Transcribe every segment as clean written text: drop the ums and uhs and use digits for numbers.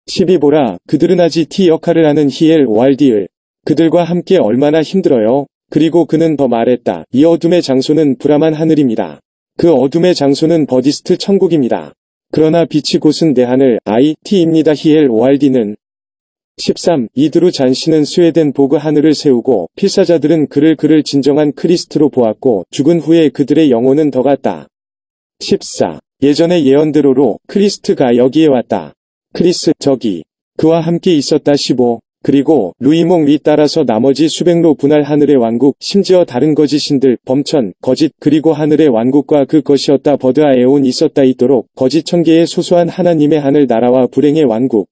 12보라, 그들은 아직 T 역할을 하는 히엘 오알디을. 그들과 함께 얼마나 힘들어요. 그리고 그는 더 말했다. 이 어둠의 장소는 불암한 하늘입니다. 그 어둠의 장소는 버디스트 천국입니다. 그러나 빛이 곧은 내 하늘, IT입니다. 히엘 오알디는 13. 이드루 잔씨는 스웨덴 보그 하늘을 세우고 필사자들은 그를 진정한 크리스트로 보았고 죽은 후에 그들의 영혼은 더 갔다. 14. 예전의 예언대로로 크리스트가 여기에 왔다. 크리스 저기 그와 함께 있었다. 15. 그리고 루이몽 리 따라서 나머지 수백로 분할 하늘의 왕국 심지어 다른 거짓신들 범천 거짓 그리고 하늘의 왕국과 그 것이었다. 버드아 에온 있었다. 있도록 거짓 천개의 소소한 하나님의 하늘 나라와 불행의 왕국.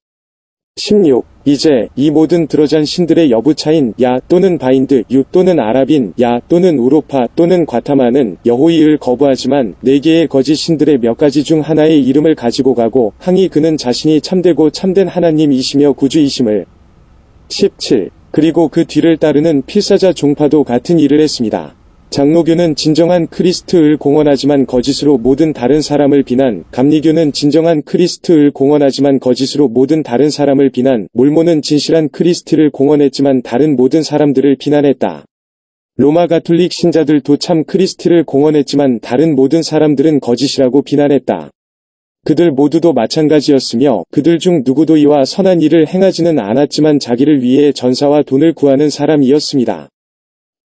16. 이제 이 모든 드러잔 신들의 여부차인 야 또는 바인드 유 또는 아랍인 야 또는 우로파 또는 과타마는 여호이을 거부하지만 네 개의 거짓 신들의 몇 가지 중 하나의 이름을 가지고 가고 항이 그는 자신이 참되고 참된 하나님이시며 구주이심을 17. 그리고 그 뒤를 따르는 필사자 종파도 같은 일을 했습니다. 장로교는 진정한 크리스트를 공언하지만 거짓으로 모든 다른 사람을 비난, 감리교는 진정한 크리스트를 공언하지만 거짓으로 모든 다른 사람을 비난, 몰모는 진실한 크리스트를 공언했지만 다른 모든 사람들을 비난했다. 로마 가톨릭 신자들도 참 크리스트를 공언했지만 다른 모든 사람들은 거짓이라고 비난했다. 그들 모두도 마찬가지였으며 그들 중 누구도 이와 선한 일을 행하지는 않았지만 자기를 위해 전사와 돈을 구하는 사람이었습니다.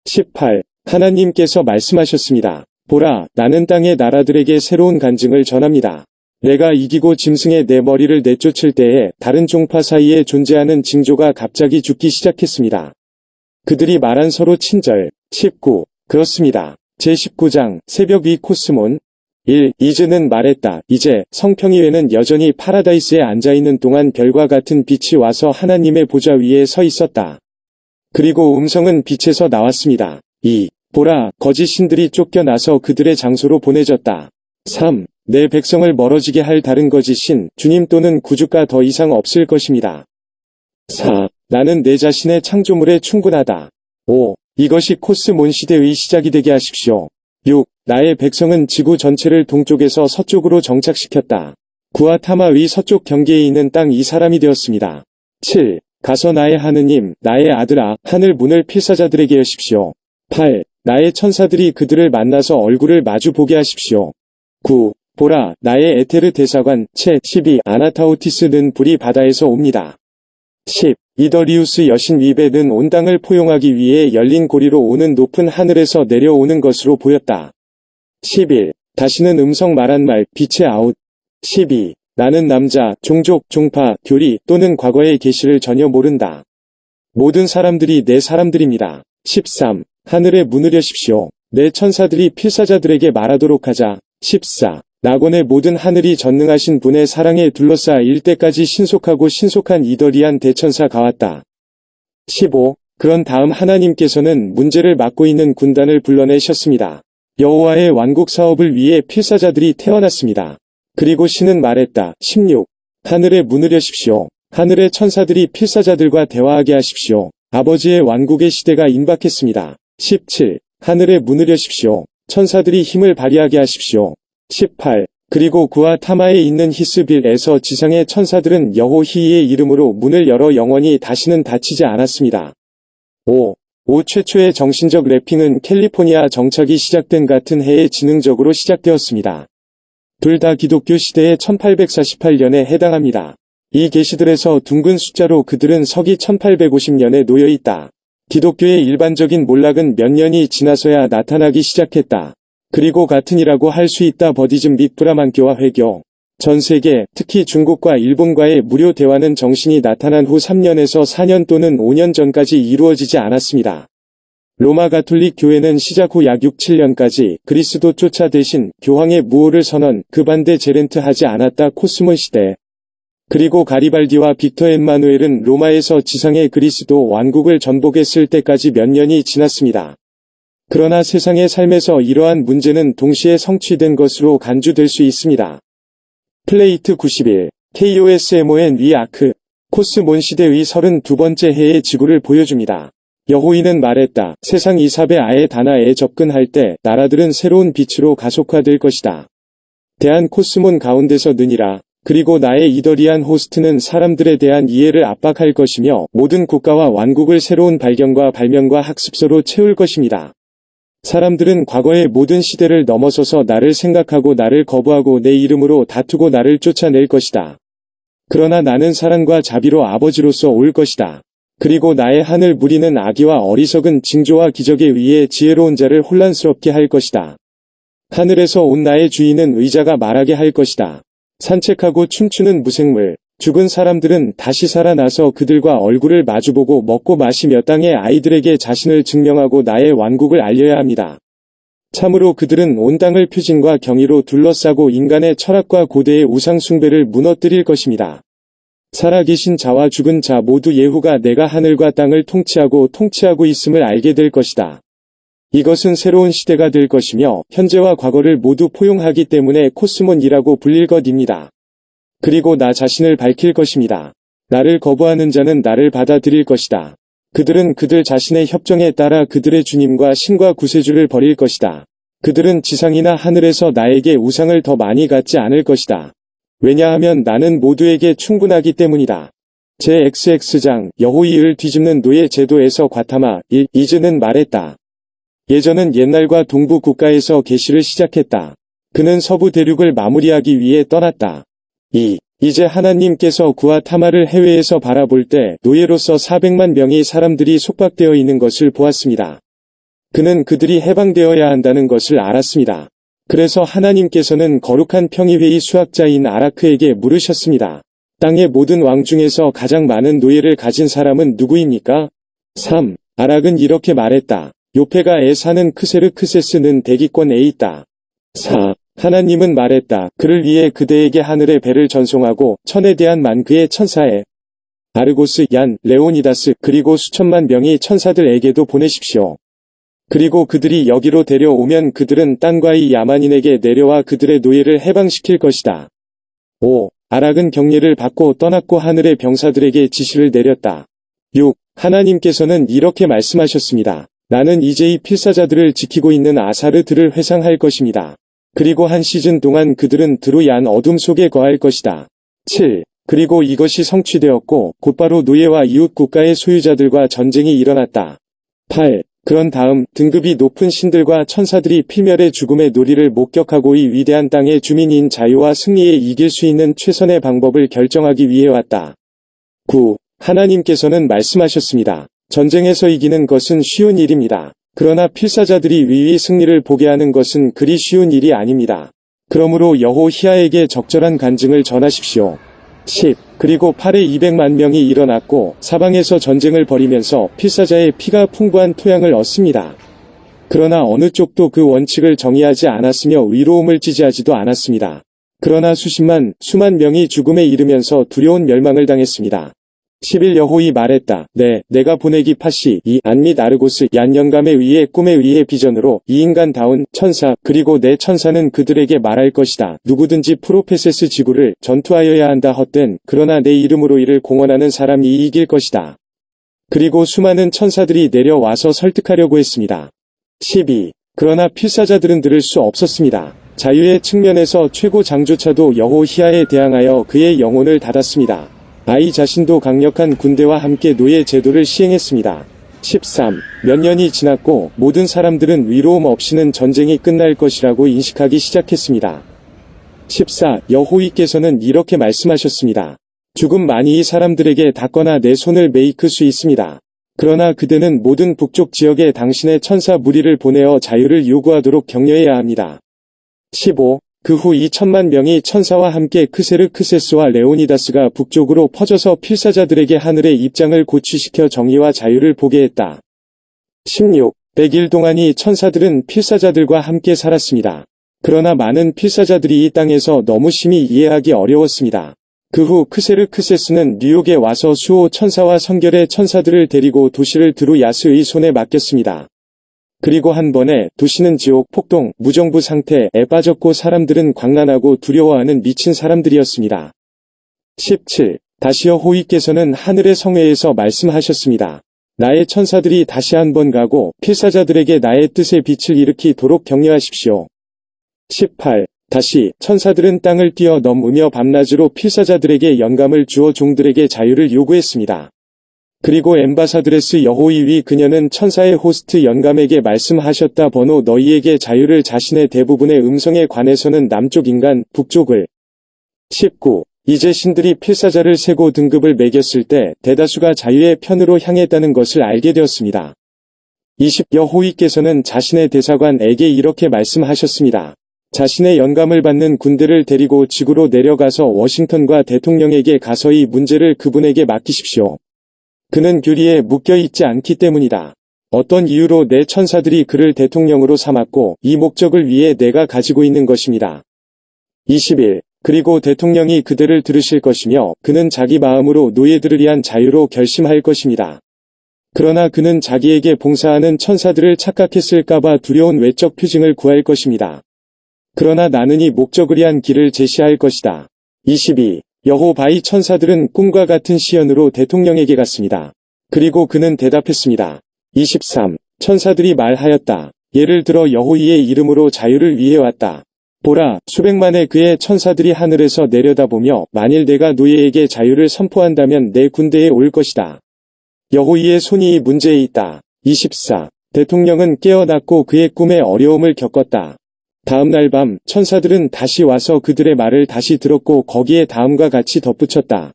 18. 하나님께서 말씀하셨습니다. 보라, 나는 땅의 나라들에게 새로운 간증을 전합니다. 내가 이기고 짐승의 내 머리를 내쫓을 때에 다른 종파 사이에 존재하는 징조가 갑자기 죽기 시작했습니다. 그들이 말한 서로 친절. 19. 그렇습니다. 제19장 새벽 위 코스몬 1. 이즈는 말했다. 이제 성평이회는 여전히 파라다이스에 앉아있는 동안 별과 같은 빛이 와서 하나님의 보좌 위에 서 있었다. 그리고 음성은 빛에서 나왔습니다. 2. 보라, 거짓 신들이 쫓겨나서 그들의 장소로 보내졌다. 3. 내 백성을 멀어지게 할 다른 거짓 신, 주님 또는 구주가 더 이상 없을 것입니다. 4. 나는 내 자신의 창조물에 충분하다. 5. 이것이 코스몬 시대의 시작이 되게 하십시오. 6. 나의 백성은 지구 전체를 동쪽에서 서쪽으로 정착시켰다. 구아타마의 서쪽 경계에 있는 땅 이 사람이 되었습니다. 7. 가서 나의 하느님, 나의 아들아, 하늘 문을 필사자들에게 여십시오. 8. 나의 천사들이 그들을 만나서 얼굴을 마주 보게 하십시오. 9. 보라, 나의 에테르 대사관, 채. 12. 아나타오티스는 불이 바다에서 옵니다. 10. 이더리우스 여신 위베는 온 땅을 포용하기 위해 열린 고리로 오는 높은 하늘에서 내려오는 것으로 보였다. 11. 다시는 음성 말한 말, 빛의 아웃. 12. 나는 남자, 종족, 종파, 교리 또는 과거의 계시를 전혀 모른다. 모든 사람들이 내 사람들입니다. 13. 하늘에 문을 여십시오. 내 천사들이 필사자들에게 말하도록 하자. 14. 낙원의 모든 하늘이 전능하신 분의 사랑에 둘러싸일 때까지 신속한 이더리안 대천사가 왔다. 15. 그런 다음 하나님께서는 문제를 맡고 있는 군단을 불러내셨습니다. 여호와의 왕국 사업을 위해 필사자들이 태어났습니다. 그리고 신은 말했다. 16. 하늘에 문을 여십시오. 하늘의 천사들이 필사자들과 대화하게 하십시오. 아버지의 왕국의 시대가 임박했습니다. 17. 하늘에 문을 여십시오. 천사들이 힘을 발휘하게 하십시오. 18. 그리고 구아타마에 있는 히스빌에서 지상의 천사들은 여호히의 이름으로 문을 열어 영원히 다시는 닫히지 않았습니다. 5. 최초의 정신적 래핑은 캘리포니아 정착이 시작된 같은 해에 지능적으로 시작되었습니다. 둘 다 기독교 시대의 1848년에 해당합니다. 이 계시들에서 둥근 숫자로 그들은 서기 1850년에 놓여 있다. 기독교의 일반적인 몰락은 몇 년이 지나서야 나타나기 시작했다. 그리고 같은이라고 할 수 있다. 버디즘 및 브라만교와 회교. 전 세계, 특히 중국과 일본과의 무료 대화는 정신이 나타난 후 3년에서 4년 또는 5년 전까지 이루어지지 않았습니다. 로마 가톨릭 교회는 시작 후 약 6-7년까지 그리스도 쫓아 대신 교황의 무호를 선언, 그 반대 제렌트 하지 않았다. 코스몬 시대. 그리고 가리발디와 빅터 엠마누엘은 로마에서 지상의 그리스도 왕국을 전복했을 때까지 몇 년이 지났습니다. 그러나 세상의 삶에서 이러한 문제는 동시에 성취된 것으로 간주될 수 있습니다. 플레이트 91, KOSMON 위 아크, 코스몬 시대의 32번째 해의 지구를 보여줍니다. 여호이는 말했다. 세상 이삽의 아의 다나에 접근할 때 나라들은 새로운 빛으로 가속화될 것이다. 대한 코스몬 가운데서 느니라. 그리고 나의 이더리안 호스트는 사람들에 대한 이해를 압박할 것이며 모든 국가와 왕국을 새로운 발견과 발명과 학습소로 채울 것입니다. 사람들은 과거의 모든 시대를 넘어서서 나를 생각하고 나를 거부하고 내 이름으로 다투고 나를 쫓아낼 것이다. 그러나 나는 사랑과 자비로 아버지로서 올 것이다. 그리고 나의 하늘 무리는 악의와 어리석은 징조와 기적에 의해 지혜로운 자를 혼란스럽게 할 것이다. 하늘에서 온 나의 주인은 의자가 말하게 할 것이다. 산책하고 춤추는 무생물, 죽은 사람들은 다시 살아나서 그들과 얼굴을 마주보고 먹고 마시며 땅의 아이들에게 자신을 증명하고 나의 왕국을 알려야 합니다. 참으로 그들은 온 땅을 표징과 경의로 둘러싸고 인간의 철학과 고대의 우상 숭배를 무너뜨릴 것입니다. 살아계신 자와 죽은 자 모두 예후가 내가 하늘과 땅을 통치하고 있음을 알게 될 것이다. 이것은 새로운 시대가 될 것이며 현재와 과거를 모두 포용하기 때문에 코스몬이라고 불릴 것입니다. 그리고 나 자신을 밝힐 것입니다. 나를 거부하는 자는 나를 받아들일 것이다. 그들은 그들 자신의 협정에 따라 그들의 주님과 신과 구세주를 버릴 것이다. 그들은 지상이나 하늘에서 나에게 우상을 더 많이 갖지 않을 것이다. 왜냐하면 나는 모두에게 충분하기 때문이다. 제 XX 장 여호이를 뒤집는 노예 제도에서 과타마 1 이즈는 말했다. 예전은 옛날과 동부 국가에서 계시를 시작했다. 그는 서부 대륙을 마무리하기 위해 떠났다. 이제 하나님께서 구와 타마를 해외에서 바라볼 때 노예로서 400만 명의 사람들이 속박되어 있는 것을 보았습니다. 그는 그들이 해방되어야 한다는 것을 알았습니다. 그래서 하나님께서는 거룩한 평의회의 수학자인 아라크에게 물으셨습니다. 땅의 모든 왕 중에서 가장 많은 노예를 가진 사람은 누구입니까? 3. 아락은 이렇게 말했다. 요페가에 사는 크세르크세스는 대기권에 있다. 4. 하나님은 말했다. 그를 위해 그대에게 하늘의 배를 전송하고 천에 대한 만 그의 천사에 아르고스, 얀, 레오니다스 그리고 수천만 명의 천사들에게도 보내십시오. 그리고 그들이 여기로 데려오면 그들은 땅과의 야만인에게 내려와 그들의 노예를 해방시킬 것이다. 5. 아락은 경례를 받고 떠났고 하늘의 병사들에게 지시를 내렸다. 6. 하나님께서는 이렇게 말씀하셨습니다. 나는 이제 이 필사자들을 지키고 있는 아사르들을 회상할 것입니다. 그리고 한 시즌 동안 그들은 드루얀 어둠 속에 거할 것이다. 7. 그리고 이것이 성취되었고 곧바로 노예와 이웃 국가의 소유자들과 전쟁이 일어났다. 8. 그런 다음 등급이 높은 신들과 천사들이 필멸의 죽음의 놀이를 목격하고 이 위대한 땅의 주민인 자유와 승리에 이길 수 있는 최선의 방법을 결정하기 위해 왔다. 9. 하나님께서는 말씀하셨습니다. 전쟁에서 이기는 것은 쉬운 일입니다. 그러나 필사자들이 위위 승리를 보게 하는 것은 그리 쉬운 일이 아닙니다. 그러므로 여호히야에게 적절한 간증을 전하십시오. 10. 그리고 8에 200만 명이 일어났고 사방에서 전쟁을 벌이면서 필사자의 피가 풍부한 토양을 얻습니다. 그러나 어느 쪽도 그 원칙을 정의하지 않았으며 위로움을 지지하지도 않았습니다. 그러나 수만 명이 죽음에 이르면서 두려운 멸망을 당했습니다. 11 여호이 말했다. 내가 보내기 파시 이 안 및 아르고스 얀 영감에 의해 꿈에 의해 비전으로 이 인간다운 천사 그리고 내 천사는 그들에게 말할 것이다. 누구든지 프로페세스 지구를 전투하여야 한다 헛된 그러나 내 이름으로 이를 공언하는 사람이 이길 것이다. 그리고 수많은 천사들이 내려와서 설득하려고 했습니다. 12. 그러나 필사자들은 들을 수 없었습니다. 자유의 측면에서 최고 장조차도 여호히야에 대항하여 그의 영혼을 닫았습니다. 아이 자신도 강력한 군대와 함께 노예 제도를 시행했습니다. 13. 몇 년이 지났고 모든 사람들은 위로움 없이는 전쟁이 끝날 것이라고 인식하기 시작했습니다. 14. 여호위께서는 이렇게 말씀하셨습니다. 죽음 많이 이 사람들에게 닿거나 내 손을 메이크 수 있습니다. 그러나 그대는 모든 북쪽 지역에 당신의 천사 무리를 보내어 자유를 요구하도록 격려해야 합니다. 15. 그 후 2천만 명의 천사와 함께 크세르크세스와 레오니다스가 북쪽으로 퍼져서 필사자들에게 하늘의 입장을 고취시켜 정의와 자유를 보게 했다. 16. 100일 동안 이 천사들은 필사자들과 함께 살았습니다. 그러나 많은 필사자들이 이 땅에서 너무 심히 이해하기 어려웠습니다. 그 후 크세르크세스는 뉴욕에 와서 수호 천사와 성결의 천사들을 데리고 도시를 드루야스의 손에 맡겼습니다. 그리고 한 번에 도시는 지옥, 폭동, 무정부 상태에 빠졌고 사람들은 광란하고 두려워하는 미친 사람들이었습니다. 17. 다시 여호위께서는 하늘의 성회에서 말씀하셨습니다. 나의 천사들이 다시 한 번 가고 필사자들에게 나의 뜻의 빛을 일으키도록 격려하십시오. 18. 다시 천사들은 땅을 뛰어넘으며 밤낮으로 필사자들에게 영감을 주어 종들에게 자유를 요구했습니다. 그리고 엠바사드레스 여호이위 그녀는 천사의 호스트 영감에게 말씀하셨다. 번호 너희에게 자유를 자신의 대부분의 음성에 관해서는 남쪽 인간, 북쪽을 19. 이제 신들이 필사자를 세고 등급을 매겼을 때 대다수가 자유의 편으로 향했다는 것을 알게 되었습니다. 20. 여호위께서는 자신의 대사관에게 이렇게 말씀하셨습니다. 자신의 영감을 받는 군대를 데리고 지구로 내려가서 워싱턴과 대통령에게 가서 이 문제를 그분에게 맡기십시오. 그는 교리에 묶여 있지 않기 때문이다. 어떤 이유로 내 천사들이 그를 대통령으로 삼았고 이 목적을 위해 내가 가지고 있는 것입니다. 21. 그리고 대통령이 그들을 들으실 것이며 그는 자기 마음으로 노예들을 위한 자유로 결심할 것입니다. 그러나 그는 자기에게 봉사하는 천사들을 착각했을까봐 두려운 외적 표징을 구할 것입니다. 그러나 나는 이 목적을 위한 길을 제시할 것이다. 22. 여호바의 천사들은 꿈과 같은 시연으로 대통령에게 갔습니다. 그리고 그는 대답했습니다. 23. 천사들이 말하였다. 예를 들어 여호위의 이름으로 자유를 위해 왔다. 보라, 수백만의 그의 천사들이 하늘에서 내려다보며 만일 내가 노예에게 자유를 선포한다면 내 군대에 올 것이다. 여호위의 손이 이 문제에 있다. 24. 대통령은 깨어났고 그의 꿈에 어려움을 겪었다. 다음 날 밤 천사들은 다시 와서 그들의 말을 다시 들었고 거기에 다음과 같이 덧붙였다.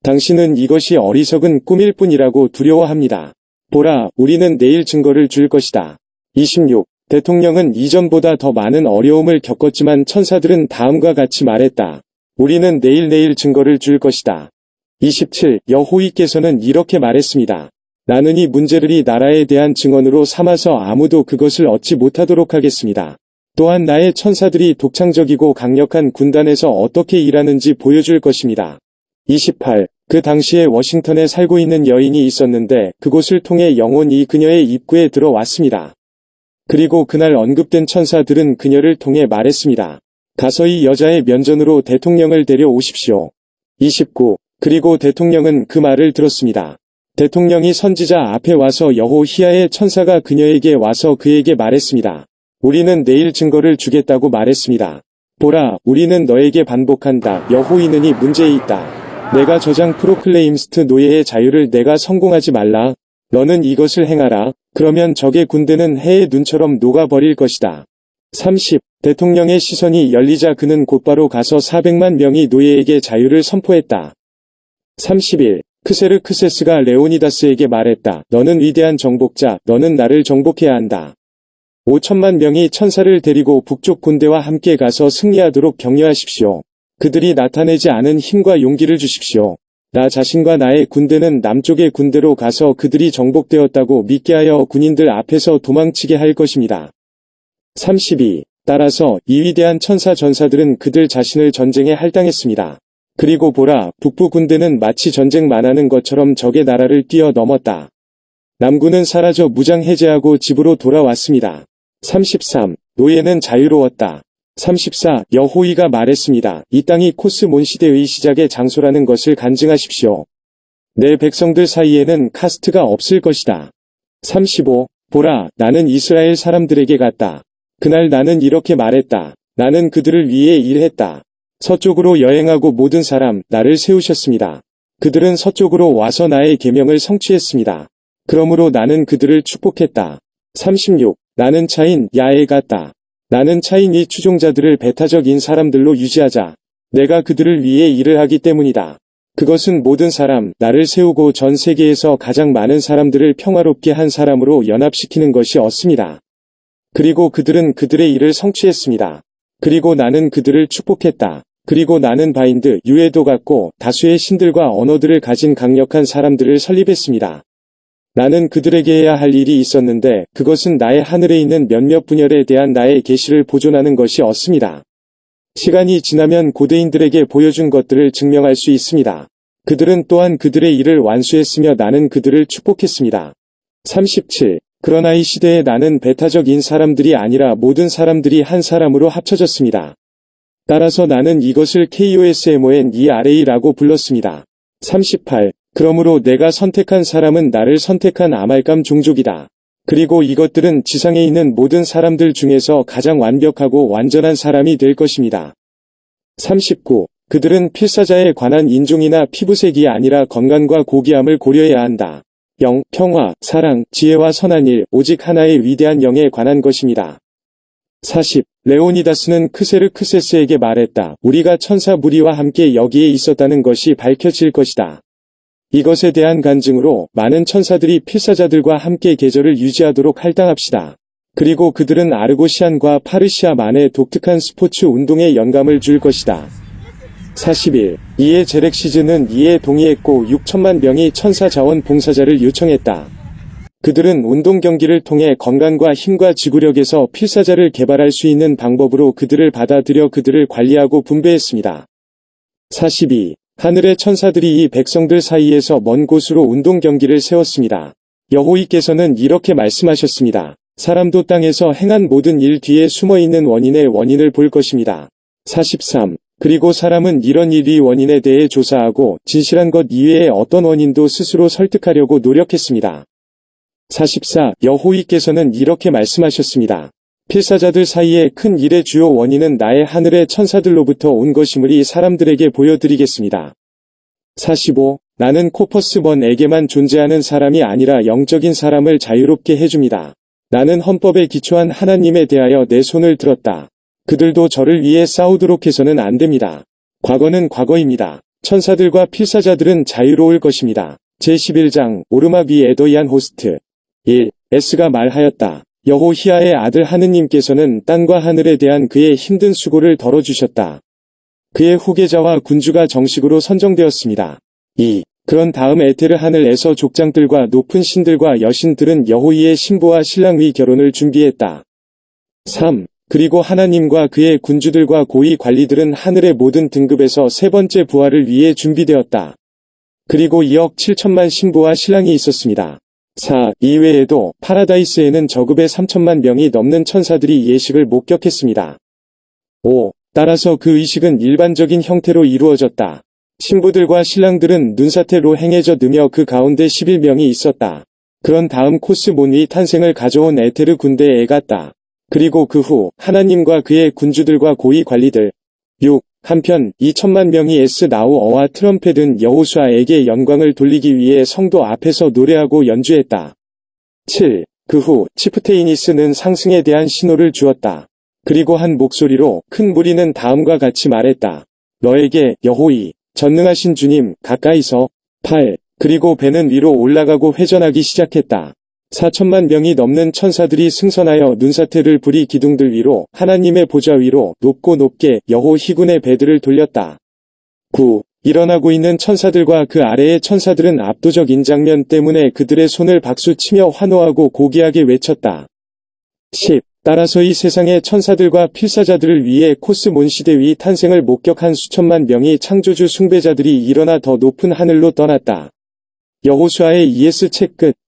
당신은 이것이 어리석은 꿈일 뿐이라고 두려워합니다. 보라, 우리는 내일 증거를 줄 것이다. 26. 대통령은 이전보다 더 많은 어려움을 겪었지만 천사들은 다음과 같이 말했다. 우리는 내일 증거를 줄 것이다. 27. 여호위께서는 이렇게 말했습니다. 나는 이 문제를 이 나라에 대한 증언으로 삼아서 아무도 그것을 얻지 못하도록 하겠습니다. 또한 나의 천사들이 독창적이고 강력한 군단에서 어떻게 일하는지 보여줄 것입니다. 28. 그 당시에 워싱턴에 살고 있는 여인이 있었는데 그곳을 통해 영혼이 그녀의 입구에 들어왔습니다. 그리고 그날 언급된 천사들은 그녀를 통해 말했습니다. 가서 이 여자의 면전으로 대통령을 데려오십시오. 29. 그리고 대통령은 그 말을 들었습니다. 대통령이 선지자 앞에 와서 여호히야의 천사가 그녀에게 와서 그에게 말했습니다. 우리는 내일 증거를 주겠다고 말했습니다. 보라, 우리는 너에게 반복한다. 여호위는 이 문제에 있다. 내가 저장 프로클레임스트 노예의 자유를 내가 성공하지 말라. 너는 이것을 행하라. 그러면 적의 군대는 해의 눈처럼 녹아버릴 것이다. 30. 대통령의 시선이 열리자 그는 곧바로 가서 400만 명의 노예에게 자유를 선포했다. 31. 크세르크세스가 레오니다스에게 말했다. 너는 위대한 정복자, 너는 나를 정복해야 한다. 5천만 명의 천사를 데리고 북쪽 군대와 함께 가서 승리하도록 격려하십시오. 그들이 나타내지 않은 힘과 용기를 주십시오. 나 자신과 나의 군대는 남쪽의 군대로 가서 그들이 정복되었다고 믿게 하여 군인들 앞에서 도망치게 할 것입니다. 32. 따라서 이 위대한 천사 전사들은 그들 자신을 전쟁에 할당했습니다. 그리고 보라, 북부 군대는 마치 전쟁만 하는 것처럼 적의 나라를 뛰어넘었다. 남군은 사라져 무장 해제하고 집으로 돌아왔습니다. 33. 노예는 자유로웠다. 34. 여호위가 말했습니다. 이 땅이 코스몬 시대의 시작의 장소라는 것을 간증하십시오. 내 백성들 사이에는 카스트가 없을 것이다. 35. 보라, 나는 이스라엘 사람들에게 갔다. 그날 나는 이렇게 말했다. 나는 그들을 위해 일했다. 서쪽으로 여행하고 모든 사람, 나를 세우셨습니다. 그들은 서쪽으로 와서 나의 계명을 성취했습니다. 그러므로 나는 그들을 축복했다. 36. 나는 차인 야에 갔다. 나는 차인 이 추종자들을 배타적인 사람들로 유지하자. 내가 그들을 위해 일을 하기 때문이다. 그것은 모든 사람, 나를 세우고 전 세계에서 가장 많은 사람들을 평화롭게 한 사람으로 연합시키는 것이 었습니다. 그리고 그들은 그들의 일을 성취했습니다. 그리고 나는 그들을 축복했다. 그리고 나는 바인드, 유에도 같고 다수의 신들과 언어들을 가진 강력한 사람들을 설립했습니다. 나는 그들에게 해야 할 일이 있었는데 그것은 나의 하늘에 있는 몇몇 분열에 대한 나의 계시를 보존하는 것이 었습니다. 시간이 지나면 고대인들에게 보여준 것들을 증명할 수 있습니다. 그들은 또한 그들의 일을 완수했으며 나는 그들을 축복했습니다. 37. 그러나 이 시대에 나는 배타적인 사람들이 아니라 모든 사람들이 한 사람으로 합쳐졌습니다. 따라서 나는 이것을 KOSMONERA라고 불렀습니다. 38. 그러므로 내가 선택한 사람은 나를 선택한 아말감 종족이다. 그리고 이것들은 지상에 있는 모든 사람들 중에서 가장 완벽하고 완전한 사람이 될 것입니다. 39. 그들은 필사자에 관한 인종이나 피부색이 아니라 건강과 고귀함을 고려해야 한다. 영, 평화, 사랑, 지혜와 선한 일, 오직 하나의 위대한 영에 관한 것입니다. 40. 레오니다스는 크세르크세스에게 말했다. 우리가 천사 무리와 함께 여기에 있었다는 것이 밝혀질 것이다. 이것에 대한 간증으로 많은 천사들이 필사자들과 함께 계절을 유지하도록 할당합시다. 그리고 그들은 아르고시안과 파르시아만의 독특한 스포츠 운동에 영감을 줄 것이다. 41. 이에 제렉시즈는 이에 동의했고 6천만 명의 천사 자원 봉사자를 요청했다. 그들은 운동 경기를 통해 건강과 힘과 지구력에서 필사자를 개발할 수 있는 방법으로 그들을 받아들여 그들을 관리하고 분배했습니다. 42. 하늘의 천사들이 이 백성들 사이에서 먼 곳으로 운동 경기를 세웠습니다. 여호와께서는 이렇게 말씀하셨습니다. 사람도 땅에서 행한 모든 일 뒤에 숨어있는 원인의 원인을 볼 것입니다. 43. 그리고 사람은 이런 일이 원인에 대해 조사하고 진실한 것 이외에 어떤 원인도 스스로 설득하려고 노력했습니다. 44. 여호와께서는 이렇게 말씀하셨습니다. 필사자들 사이의 큰 일의 주요 원인은 나의 하늘의 천사들로부터 온 것임을 사람들에게 보여드리겠습니다. 45. 나는 코퍼스 번에게만 존재하는 사람이 아니라 영적인 사람을 자유롭게 해줍니다. 나는 헌법에 기초한 하나님에 대하여 내 손을 들었다. 그들도 저를 위해 싸우도록 해서는 안 됩니다. 과거는 과거입니다. 천사들과 필사자들은 자유로울 것입니다. 제11장 오르막 위 에더이안 호스트 1. 에스가 말하였다. 여호히야의 아들 하느님께서는 땅과 하늘에 대한 그의 힘든 수고를 덜어주셨다. 그의 후계자와 군주가 정식으로 선정되었습니다. 2. 그런 다음 에테르 하늘에서 족장들과 높은 신들과 여신들은 여호이의 신부와 신랑의 결혼을 준비했다. 3. 그리고 하나님과 그의 군주들과 고위 관리들은 하늘의 모든 등급에서 세 번째 부활을 위해 준비되었다. 그리고 2억 7천만 신부와 신랑이 있었습니다. 4. 이외에도 파라다이스에는 저급의 3천만 명이 넘는 천사들이 예식을 목격했습니다. 5. 따라서 그 의식은 일반적인 형태로 이루어졌다. 신부들과 신랑들은 눈사태로 행해져 느며 그 가운데 11명이 있었다. 그런 다음 코스몬의 탄생을 가져온 에테르 군대에 갔다. 그리고 그 후 하나님과 그의 군주들과 고위 관리들 6. 한편 2천만 명이 에스나우어와 트럼펫은 여호수아에게 영광을 돌리기 위해 성도 앞에서 노래하고 연주했다. 7. 그 후 치프테이니스는 상승에 대한 신호를 주었다. 그리고 한 목소리로 큰 무리는 다음과 같이 말했다. 너에게 여호이 전능하신 주님 가까이서 8. 그리고 배는 위로 올라가고 회전하기 시작했다. 4천만 명이 넘는 천사들이 승선하여 눈사태를 부리 기둥들 위로 하나님의 보좌 위로 높고 높게 여호 희군의 배들을 돌렸다. 9. 일어나고 있는 천사들과 그 아래의 천사들은 압도적인 장면 때문에 그들의 손을 박수치며 환호하고 고귀하게 외쳤다. 10. 따라서 이 세상의 천사들과 필사자들을 위해 코스몬 시대의 탄생을 목격한 수천만 명의 창조주 숭배자들이 일어나 더 높은 하늘로 떠났다. 여호수아의 ES 책 끝